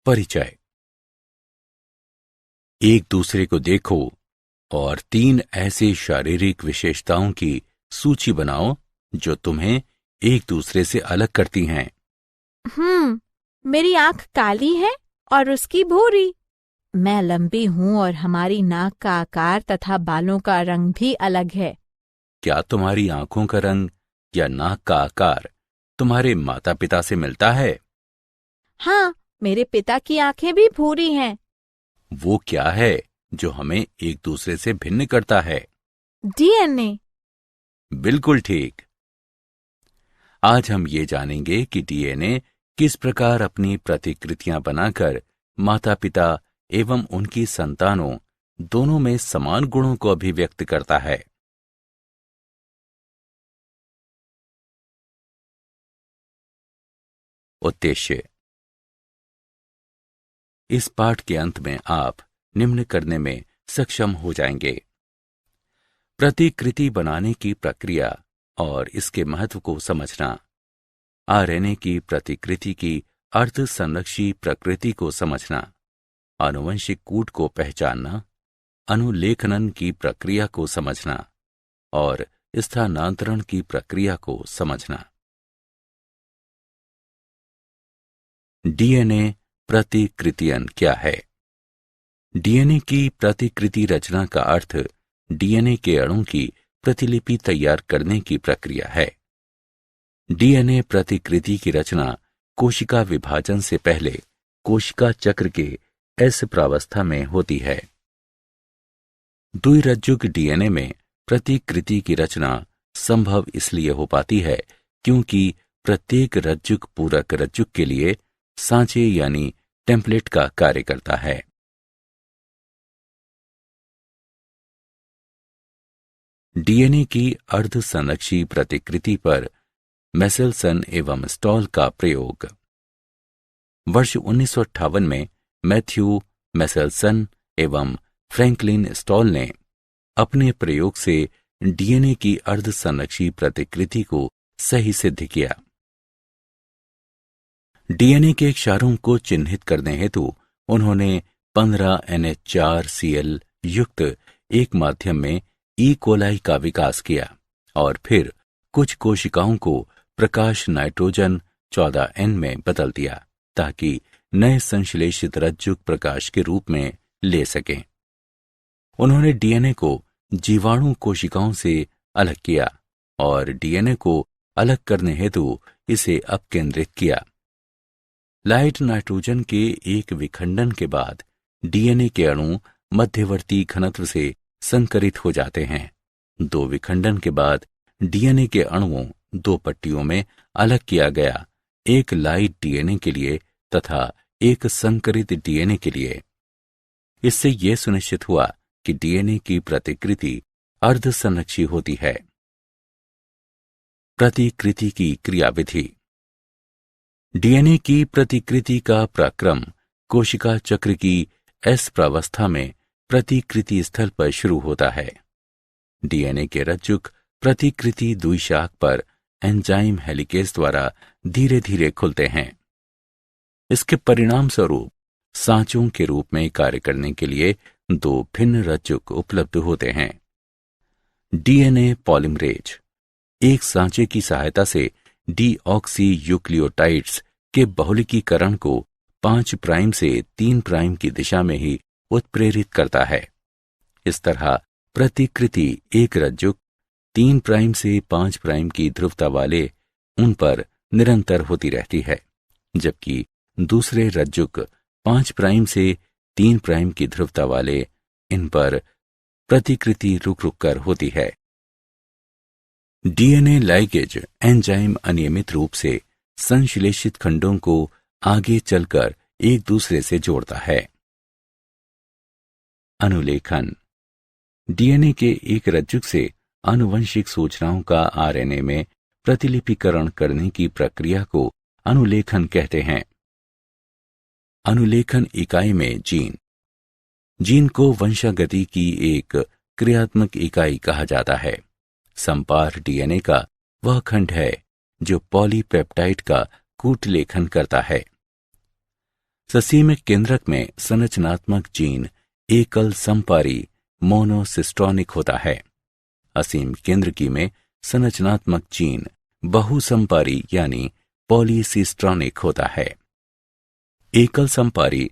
परिचय। एक दूसरे को देखो और 3 ऐसे शारीरिक विशेषताओं की सूची बनाओ जो तुम्हें एक दूसरे से अलग करती हैं। मेरी आंख काली है और उसकी भूरी। मैं लंबी हूँ और हमारी नाक का आकार तथा बालों का रंग भी अलग है। क्या तुम्हारी आंखों का रंग या नाक का आकार तुम्हारे माता पिता से मिलता है? हाँ, मेरे पिता की आंखें भी भूरी हैं। वो क्या है जो हमें एक दूसरे से भिन्न करता है? डीएनए। बिल्कुल ठीक। आज हम ये जानेंगे कि डीएनए किस प्रकार अपनी प्रतिकृतियां बनाकर माता पिता एवं उनकी संतानों दोनों में समान गुणों को अभिव्यक्त करता है। उद्देश्य। इस पाठ के अंत में आप निम्न करने में सक्षम हो जाएंगे: प्रतिकृति बनाने की प्रक्रिया और इसके महत्व को समझना, आरएनए की प्रतिकृति की अर्धसंरक्षी प्रकृति को समझना, आनुवंशिक कूट को पहचानना, अनुलेखनन की प्रक्रिया को समझना और स्थानांतरण की प्रक्रिया को समझना। डीएनए प्रतिकृतियन क्या है? डीएनए की प्रतिकृति रचना का अर्थ डीएनए के अणु की प्रतिलिपि तैयार करने की प्रक्रिया है। डीएनए प्रतिकृति की रचना कोशिका विभाजन से पहले कोशिका चक्र के एस प्रावस्था में होती है। द्विरज्जुक डीएनए में प्रतिकृति की रचना संभव इसलिए हो पाती है क्योंकि प्रत्येक रज्जुक पूरक रज्जुक के लिए सांचे यानी टेम्पलेट का कार्य करता है। डीएनए की अर्धसंरक्षी प्रतिकृति पर मेसेल्सन एवं स्टॉल का प्रयोग। वर्ष 1958 में मैथ्यू मेसेल्सन एवं फ्रैंकलिन स्टॉल ने अपने प्रयोग से डीएनए की अर्धसंरक्षी प्रतिकृति को सही सिद्ध किया। डीएनए के क्षारों को चिन्हित करने हेतु उन्होंने 15 NH4Cl युक्त एक माध्यम में ई कोलाई का विकास किया और फिर कुछ कोशिकाओं को प्रकाश नाइट्रोजन 14N में बदल दिया ताकि नए संश्लेषित रज्जुक प्रकाश के रूप में ले सकें। उन्होंने डीएनए को जीवाणु कोशिकाओं से अलग किया और डीएनए को अलग करने हेतु इसे अपकेंद्रित किया। लाइट नाइट्रोजन के एक विखंडन के बाद डीएनए के अणु मध्यवर्ती घनत्व से संकरित हो जाते हैं। 2 विखंडन के बाद डीएनए के अणुओं 2 पट्टियों में अलग किया गया, एक लाइट डीएनए के लिए तथा एक संकरित डीएनए के लिए। इससे यह सुनिश्चित हुआ कि डीएनए की प्रतिकृति अर्धसंरक्षी होती है। प्रतिकृति की क्रियाविधि। डीएनए की प्रतिकृति का प्रक्रम कोशिका चक्र की एस प्रावस्था में प्रतिकृति स्थल पर शुरू होता है। डीएनए के रज्जुक प्रतिकृति द्विशाख पर एंजाइम हेलिकेज द्वारा धीरे धीरे खुलते हैं। इसके परिणाम स्वरूप सांचों के रूप में कार्य करने के लिए 2 भिन्न रज्जुक उपलब्ध होते हैं। डीएनए पॉलिमरेज एक सांचे की सहायता से डीऑक्सी यूक्लियोटाइड्स के बहुलकीकरण को 5 प्राइम से 3 प्राइम की दिशा में ही उत्प्रेरित करता है। इस तरह प्रतिकृति एक रज्जुक 3 प्राइम से 5 प्राइम की ध्रुवता वाले उन पर निरंतर होती रहती है, जबकि दूसरे रज्जुक 5 प्राइम से 3 प्राइम की ध्रुवता वाले इन पर प्रतिकृति रुक रुक कर होती है। डीएनए लाइगेज एंजाइम अनियमित रूप से संश्लेषित खंडों को आगे चलकर एक दूसरे से जोड़ता है। अनुलेखन डीएनए के एक रज्जुक से आनुवंशिक सूचनाओं का आरएनए में प्रतिलिपिकरण करने की प्रक्रिया को अनुलेखन कहते हैं। अनुलेखन इकाई में जीन को वंशागति की एक क्रियात्मक इकाई कहा जाता है। संपार डीएनए का वह खंड है जो पॉलीपेप्टाइड का कूटलेखन करता है। ससीमिक केंद्रक में संरचनात्मक जीन एकल समपारी मोनोसिस्टोनिक होता है। असीम केंद्रकी में संरचनात्मक जीन बहुसंपारी यानी पॉलीसिस्ट्रॉनिक होता है। एकल संपारी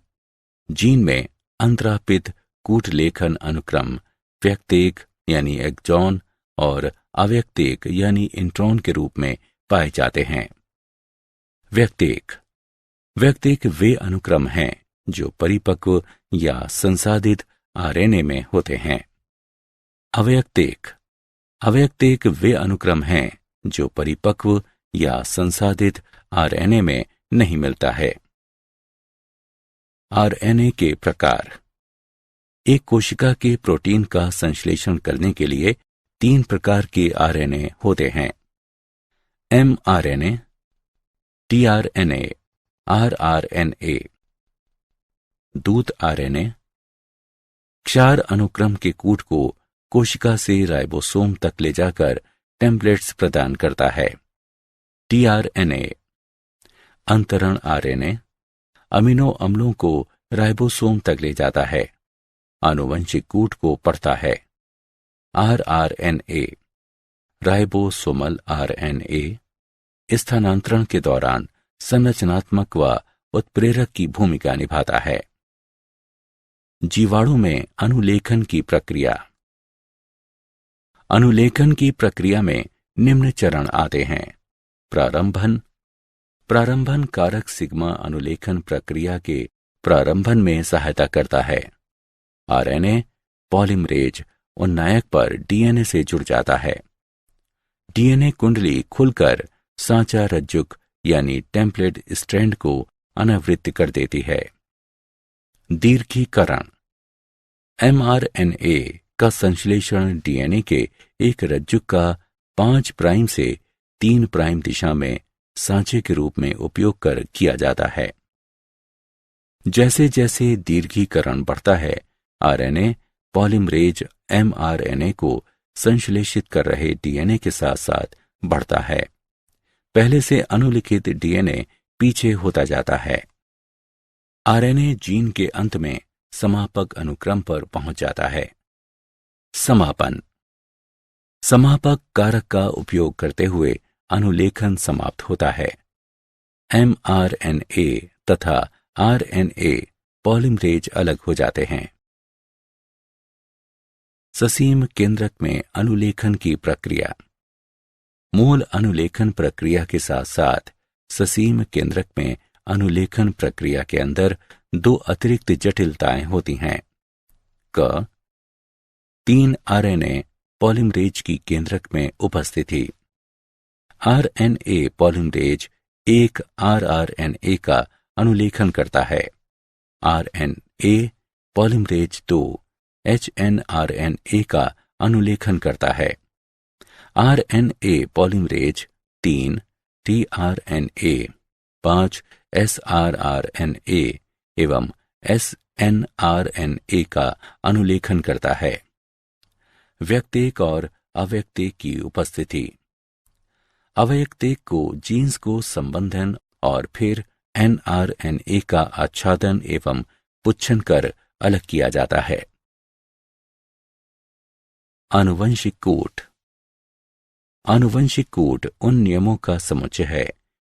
जीन में अंतरापित कूटलेखन अनुक्रम व्यक्तेक यानी एक्सॉन और अव्यक्तेक यानी इंट्रॉन के रूप में पाए जाते हैं। व्यक्तेक वे अनुक्रम हैं जो परिपक्व या संसाधित आरएनए में होते हैं। अव्यक्तेक वे अनुक्रम हैं जो परिपक्व या संसाधित आरएनए में नहीं मिलता है। आरएनए के प्रकार। एक कोशिका के प्रोटीन का संश्लेषण करने के लिए 3 प्रकार के आरएनए होते हैं: एमआरएनए, टीआरएनए, आरआरएनए। दूत आरएनए क्षार अनुक्रम के कूट को कोशिका से राइबोसोम तक ले जाकर टेम्पलेट्स प्रदान करता है। टीआरएनए अंतरण आरएनए अमीनो अम्लों को राइबोसोम तक ले जाता है, आनुवंशिक कूट को पढ़ता है। आरआरएनए राइबोसोमल आरएनए स्थानांतरण के दौरान संरचनात्मक व उत्प्रेरक की भूमिका निभाता है। जीवाणु में अनुलेखन की प्रक्रिया। अनुलेखन की प्रक्रिया में निम्न चरण आते हैं: प्रारंभन कारक सिग्मा अनुलेखन प्रक्रिया के प्रारंभन में सहायता करता है। आरएनए पॉलीमरेज उन्नायक पर डीएनए से जुड़ जाता है। डीएनए कुंडली खुलकर सांचा रज्जुक यानी टेम्पलेट स्ट्रैंड को अनावृत कर देती है। दीर्घीकरण एमआरएनए का संश्लेषण डीएनए के एक रज्जुक का 5 प्राइम से 3 प्राइम दिशा में सांचे के रूप में उपयोग कर किया जाता है। जैसे जैसे दीर्घीकरण बढ़ता है, आरएनए पॉलीमरेज एमआरएनए को संश्लेषित कर रहे डीएनए के साथ साथ बढ़ता है। पहले से अनुलिखित डीएनए पीछे होता जाता है। आरएनए जीन के अंत में समापक अनुक्रम पर पहुंच जाता है। समापक कारक का उपयोग करते हुए अनुलेखन समाप्त होता है। एमआरएनए तथा आरएनए पॉलीमरेज अलग हो जाते हैं। ससीम केंद्रक में अनुलेखन की प्रक्रिया। मूल अनुलेखन प्रक्रिया के साथ साथ ससीम केंद्रक में अनुलेखन प्रक्रिया के अंदर 2 अतिरिक्त जटिलताएं होती हैं। 3 आरएनए पॉलीमरेज की केंद्रक में उपस्थिति। आरएनए पॉलीमरेज 1 आरआरएनए का अनुलेखन करता है। आरएनए पॉलीमरेज 2 एचएनआरएनए का अनुलेखन करता है। आरएनए पॉलीमरेज 3 टीआरएनए 5 एसआरआरएनए एवं एसएनआरएनए का अनुलेखन करता है। व्यक्तेक और अव्यक्तेक की उपस्थिति। अव्यक्तेक को जीन्स को संबंधन और फिर एनआरएनए का आच्छादन एवं पुच्छन कर अलग किया जाता है। आनुवंशिक कूट। आनुवंशिक कूट उन नियमों का समुच्चय है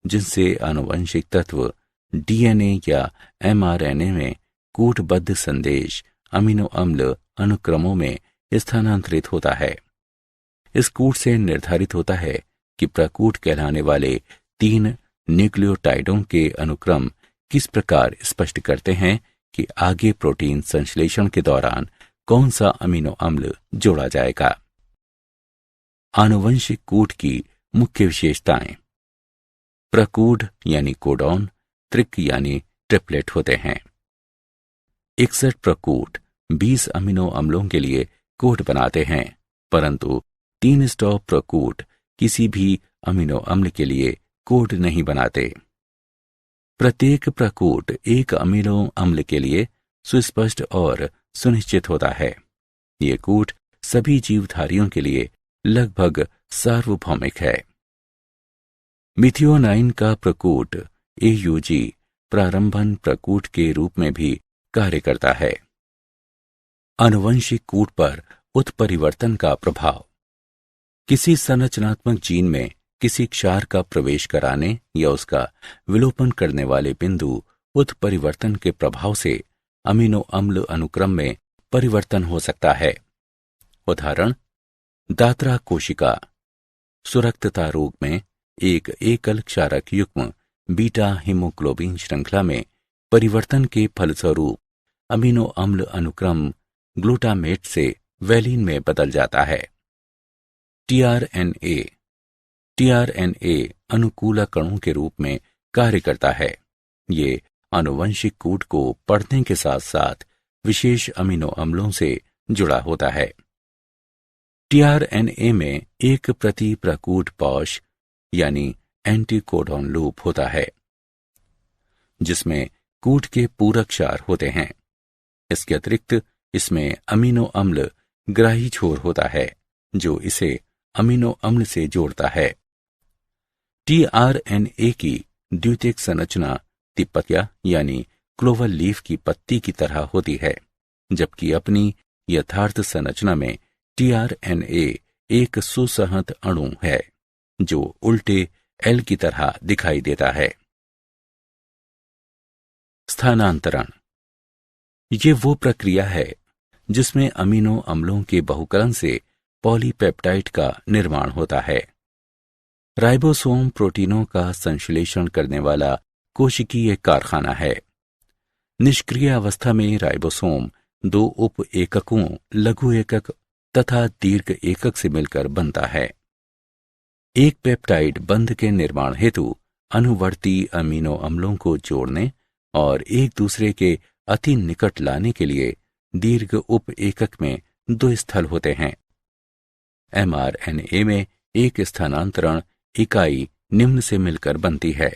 जिनसे आनुवंशिक तत्व डीएनए या एमआरएनए में कूटबद्ध संदेश अमीनो अम्ल अनुक्रमों में स्थानांतरित होता है। इस कूट से निर्धारित होता है कि प्रकूट कहलाने वाले 3 न्यूक्लियोटाइडों के अनुक्रम किस प्रकार स्पष्ट करते हैं कि आगे प्रोटीन संश्लेषण के दौरान कौन सा अमीनो अम्ल जोड़ा जाएगा। आनुवंशिक कूट की मुख्य विशेषताएं। प्रकूट यानी कोडॉन, त्रिक यानी ट्रिपलेट होते हैं। 61 प्रकूट 20 अमीनो अम्लों के लिए कोड बनाते हैं, परंतु 3 स्टॉप प्रकूट किसी भी अमीनो अम्ल के लिए कोड नहीं बनाते। प्रत्येक प्रकूट एक अमीनो अम्ल के लिए सुस्पष्ट और सुनिश्चित होता है। ये कूट सभी जीवधारियों के लिए लगभग सार्वभौमिक है। मिथियोनाइन का प्रकूट AUG प्रारंभन प्रकूट के रूप में भी कार्य करता है। आनुवंशिक कूट पर उत्परिवर्तन का प्रभाव। किसी संरचनात्मक जीन में किसी क्षार का प्रवेश कराने या उसका विलोपन करने वाले बिंदु उत्परिवर्तन के प्रभाव से अमीनो अम्ल अनुक्रम में परिवर्तन हो सकता है। उदाहरण, दात्रा कोशिका। सुरक्तता रोग में एक एकल क्षारक युग्म बीटा हीमोग्लोबिन श्रृंखला में परिवर्तन के फलस्वरूप अमीनो अम्ल अनुक्रम ग्लूटामेट से वैलिन में बदल जाता है। टीआरएनए। टीआरएनए अनुकूलक अणु के रूप में कार्य करता है। ये आनुवंशिक कूट को पढ़ने के साथ साथ विशेष अमीनो अम्लों से जुड़ा होता है। टीआरएनए में एक प्रति प्रकूट पॉश यानी एंटीकोडॉन लूप होता है, जिसमें कूट के पूरक क्षार होते हैं। इसके अतिरिक्त इसमें अमीनो अम्ल ग्राही छोर होता है जो इसे अमीनो अम्ल से जोड़ता है। टीआरएनए की द्वितीयक संरचना तिपतिया यानी क्लोवर लीफ की पत्ती की तरह होती है, जबकि अपनी यथार्थ संरचना में टीआरएनए एक सुसंहत अणु है जो उल्टे एल की तरह दिखाई देता है। स्थानांतरण। ये वो प्रक्रिया है जिसमें अमीनो अम्लों के बहुकलन से पॉलीपेप्टाइड का निर्माण होता है। राइबोसोम प्रोटीनों का संश्लेषण करने वाला कोशिकीय कारखाना है। निष्क्रिय अवस्था में राइबोसोम दो उप एककों लघु एकक तथा दीर्घ एकक से मिलकर बनता है। एक पेप्टाइड बंध के निर्माण हेतु अनुवर्ती अमीनो अम्लों को जोड़ने और एक दूसरे के अति निकट लाने के लिए दीर्घ उप एकक में दो स्थल होते हैं। एमआरएनए में एक स्थानांतरण इकाई निम्न से मिलकर बनती है।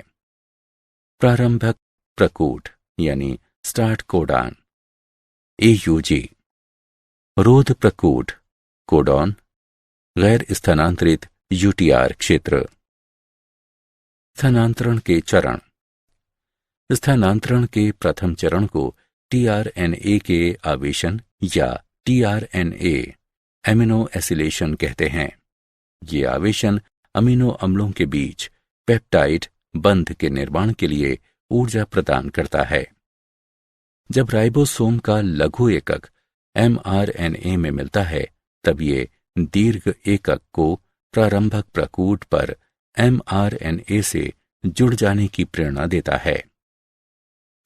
प्रारंभक प्रकूट यानी स्टार्ट कोडान एयूजी, रोध प्रकूट कोडॉन, गैर स्थानांतरित यूटीआर क्षेत्र। स्थानांतरण के चरण। स्थानांतरण के प्रथम चरण को टीआरएनए के आवेशन या टीआरएनए एमिनो एसिलेशन कहते हैं। ये आवेशन अमीनो अम्लों के बीच पेप्टाइड बंध के निर्माण के लिए ऊर्जा प्रदान करता है। जब राइबोसोम का लघु एकक एमआरएनए में मिलता है, तब ये दीर्घ एकक को प्रारंभक प्रकूट पर एमआरएनए से जुड़ जाने की प्रेरणा देता है,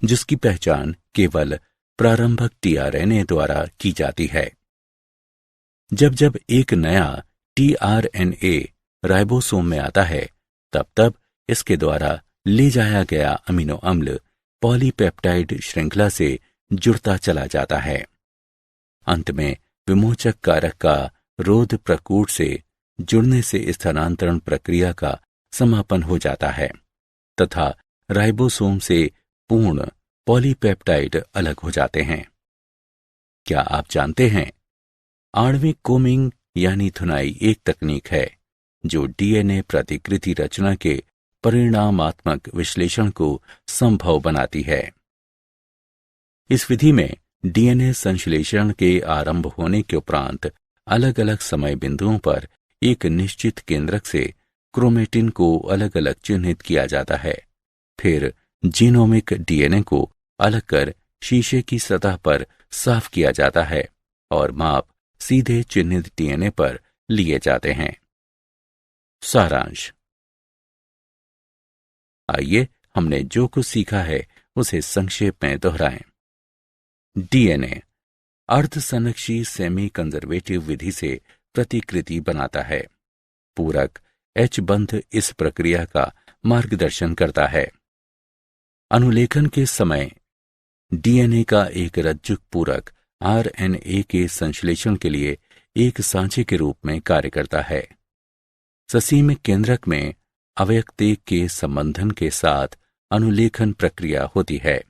जिसकी पहचान केवल प्रारंभक टीआरएनए द्वारा की जाती है। जब जब एक नया टीआरएनए राइबोसोम में आता है, तब तब इसके द्वारा ले जाया गया अमीनो अम्ल पॉलीपेप्टाइड श्रृंखला से जुड़ता चला जाता है। अंत में विमोचक कारक का रोध प्रकूट से जुड़ने से स्थानांतरण प्रक्रिया का समापन हो जाता है तथा राइबोसोम से पूर्ण पॉलीपेप्टाइड अलग हो जाते हैं। क्या आप जानते हैं, आणविक कोमिंग यानी धुनाई एक तकनीक है जो डीएनए प्रतिकृति रचना के परिणामात्मक विश्लेषण को संभव बनाती है। इस विधि में डीएनए संश्लेषण के आरंभ होने के उपरांत अलग अलग समय बिंदुओं पर एक निश्चित केंद्रक से क्रोमेटिन को अलग अलग चिन्हित किया जाता है। फिर जीनोमिक डीएनए को अलग कर शीशे की सतह पर साफ किया जाता है और माप सीधे चिन्हित डीएनए पर लिए जाते हैं। सारांश। आइए हमने जो कुछ सीखा है उसे संक्षेप में दोहराएं। डीएनए अर्धसंरक्षी सेमी कंजर्वेटिव विधि से प्रतिकृति बनाता है। पूरक एच बंध इस प्रक्रिया का मार्गदर्शन करता है। अनुलेखन के समय डीएनए का एक रज्जुक पूरक आरएनए के संश्लेषण के लिए एक सांचे के रूप में कार्य करता है। ससीम केंद्रक में अवयक्तेक के संबंधन के साथ अनुलेखन प्रक्रिया होती है।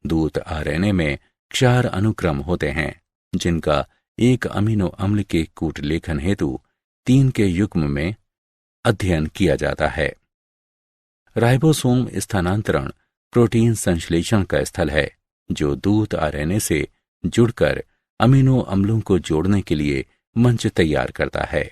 दूत आरएनए में क्षार अनुक्रम होते हैं जिनका एक अमीनो अम्ल के कूटलेखन हेतु 3 के युग्म में अध्ययन किया जाता है। राइबोसोम स्थानांतरण प्रोटीन संश्लेषण का स्थल है, जो दूत आरएनए से जुड़कर अमीनो अम्लों को जोड़ने के लिए मंच तैयार करता है।